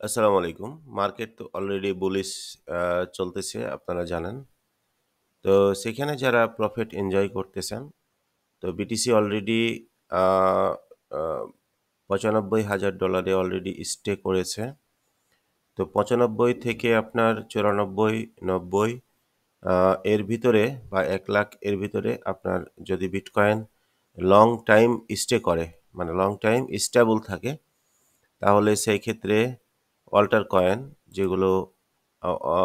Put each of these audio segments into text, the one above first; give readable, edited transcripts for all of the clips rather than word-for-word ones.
আসসালামু আলাইকুম। মার্কেট তো অলরেডি বুলিশ চলতেছে আপনারা জানেন। তো সেখানে যারা প্রফিট এনজয় করতেছেন, তো বিটিসি অলরেডি আ আ $৯৫,০০০ অলরেডি স্টে করেছে। তো ৯৫ থেকে আপনার ৯৪, ৯০ আ এর ভিতরে বা ১,০০,০০০ এর ভিতরে আপনার যদি বিটকয়েন লং টাইম স্টে করে, মানে লং টাইম স্টেবল থাকে, তাহলে সেই ক্ষেত্রে অল্টার কয়েন যেগুলো আ আ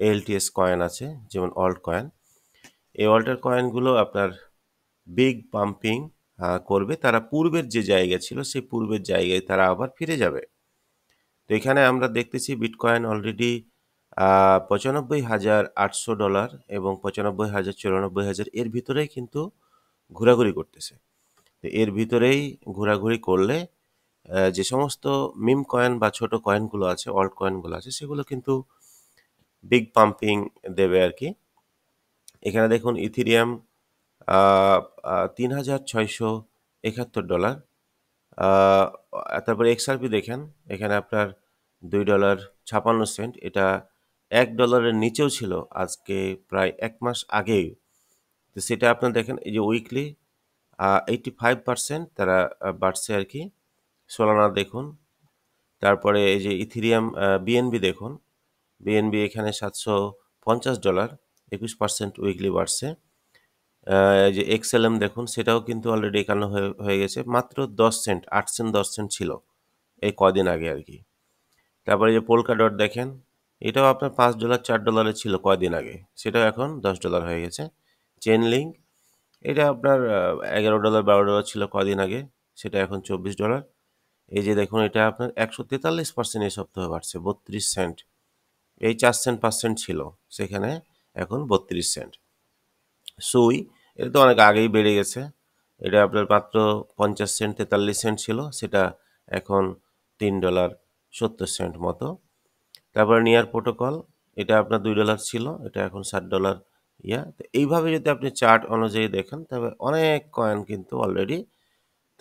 এলটিএস কয়েন আছে, যেমন অল্ট কয়েন। এই অল্টার কয়েনগুলো আপনার বিগ পাম্পিং করবে। তারা পূর্বের যে জায়গা ছিল, সেই পূর্বের জায়গায় তারা আবার ফিরে যাবে। তো এখানে আমরা দেখতেছি বিটকয়েন অলরেডি আ $৯৫,৮০০ এবং ৯৫,০০০, ৯৪,০০০ এর ভিতরেই কিন্তু ঘোরাঘুরি করতেছে। তো এর ভিতরেই ঘোরাঘুরি করলে যে সমস্ত মিম কয়েন বা ছোট কয়েনগুলো আছে, অল্ট কয়েনগুলো আছে, সেগুলো কিন্তু বিগ পাম্পিং দেবে আরকি। এখানে দেখুন ইথেরিয়াম আ আ $৩,৬৭১। আ তারপরে এক্সআরপি দেখেন, এখানে আপনার $২.৫৬। এটা $১ এর নিচেও ছিল আজকে প্রায় ১ মাস আগেই। তো সেটা আপনার দেখেন এই যে উইকলি 85% তারা বাড়ছে আরকি। সোলানা দেখুন। তারপরে এই যে ইথেরিয়াম বিএনবি দেখুন। বিএনবি এখানে $৭৫০, ২১% উইকলি বাড়ছে। এই যে এক্সএলএম দেখুন, সেটাও কিন্তু অলরেডি ৫১ হয়ে গেছে। মাত্র ১০ সেন্ট, ৮ সেন্ট ১০ সেন্ট ছিল এই কদিন আগে আরকি। তারপরে যে পোল্কা ডট দেখেন, এটাও আপনার $৫, $৪ এ ছিল কয়দিন আগে। সেটাও এখন $১০ হয়ে গেছে। চেইনলিংক এটা আপনার $১১, $১২ ছিল কদিন আগে। সেটা এখন $২৪। এই যে দেখুন, এটা আপনার ১৪৩% এই সপ্তাহে বাড়ছে, ৩২ সেন্ট। এই ৪ সেন্ট ৫ সেন্ট ছিল, সেখানে এখন ৩২ সেন্ট। সুই এটা তো অনেক আগেই বেড়ে গেছে। এটা আপনার মাত্র ৫০ সেন্ট ৪৩ সেন্ট ছিল, সেটা এখন $৩.৭০ মতো। তারপরে নিয়ার প্রোটোকল, এটা আপনার $২ ছিল, এটা এখন $৬০ তো এইভাবে যদি আপনি চার্ট অনুযায়ী দেখেন, তবে অনেক কয়েন কিন্তু অলরেডি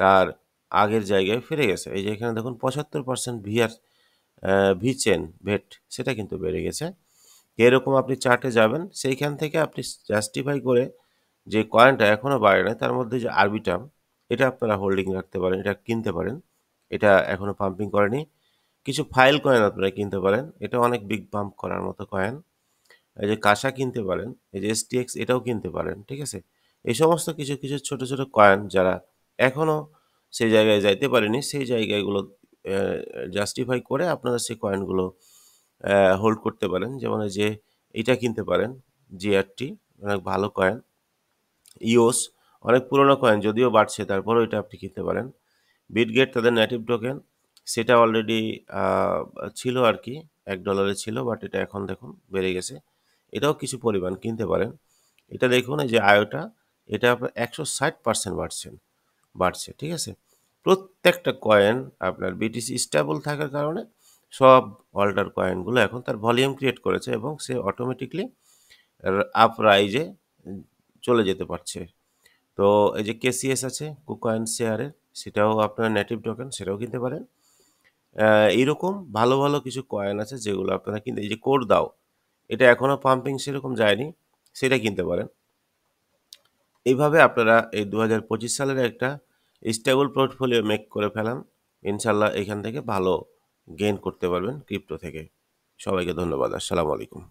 তার আগের জায়গায় ফিরে গেছে। এই যে এখানে দেখুন ৭৫% ভিচেন ভেট সেটা কিন্তু বেড়ে গেছে। এরকম আপনি চার্টে যাবেন, সেইখান থেকে আপনি জাস্টিফাই করে যে কয়েনটা এখনো বাড়ে নাই, তার মধ্যে যে আরবিটাম, এটা আপনারা হোল্ডিং রাখতে পারেন, এটা কিনতে পারেন। এটা এখনো পাম্পিং করেনি। কিছু ফাইল কয়েন আপনারা কিনতে পারেন। এটা অনেক বিগ পাম্প করার মতো কয়েন। এই যে কাশা কিনতে পারেন, এই যে এসটিএক্স এটাও কিনতে পারেন। ঠিক আছে? এই সমস্ত কিছু, কিছু ছোট, ছোট কয়েন যারা এখনো সেই জায়গায় যাইতে পারেনি, সেই জায়গাগুলো অ্যা জাস্টিফাই করে আপনারা সেই কয়েনগুলো হোল্ড করতে পারেন। যেমন এই যে এইটা কিনতে পারেন, জিআরটি অনেক ভালো কয়েন। ইওস অনেক পুরোনো কয়েন, যদিও বাড়ছে তারপরেও এটা আপনি কিনতে পারেন। বিটগেট তাদের নেটিভ টোকেন, সেটা অলরেডি আ ছিল আরকি, $১ এ ছিল, বাট এটা এখন দেখুন বেড়ে গেছে। এটাও কিছু পরিমাণ কিনতে পারেন। এটা দেখুন এই যে আয়োটা, এটা আপনার ১৬০% বাড়ছে। ঠিক আছে? প্রত্যেকটা কয়েন আপনার বিটিসি স্টেবল থাকার কারণে সব অল্টার কয়েনগুলো এখন তার ভলিউম ক্রিয়েট করেছে এবং সে অটোমেটিক্যালি আপ রাইজ এ চলে যেতে পারছে। তো এই যে কেসিএস আছে কুকয়েন শেয়ারের, সেটাও আপনার নেটিভ টোকেন, সেটাও কিনতে পারেন। এইরকম ভালো, ভালো কিছু কয়েন আছে যেগুলো আপনারা কিনতে, এই যে কোরদাও, এটা এখনো পাম্পিং সেরকম যায়নি, সেটা কিনতে পারেন। এইভাবে আপনারা এই ২০২৫ সালের একটা স্টেবল পোর্টফোলিও মেক করে ফেলান। ইনশাআল্লাহ এখান থেকে ভালো গেইন করতে পারবেন ক্রিপ্টো থেকে। সবাইকে ধন্যবাদ। আসসালামু আলাইকুম।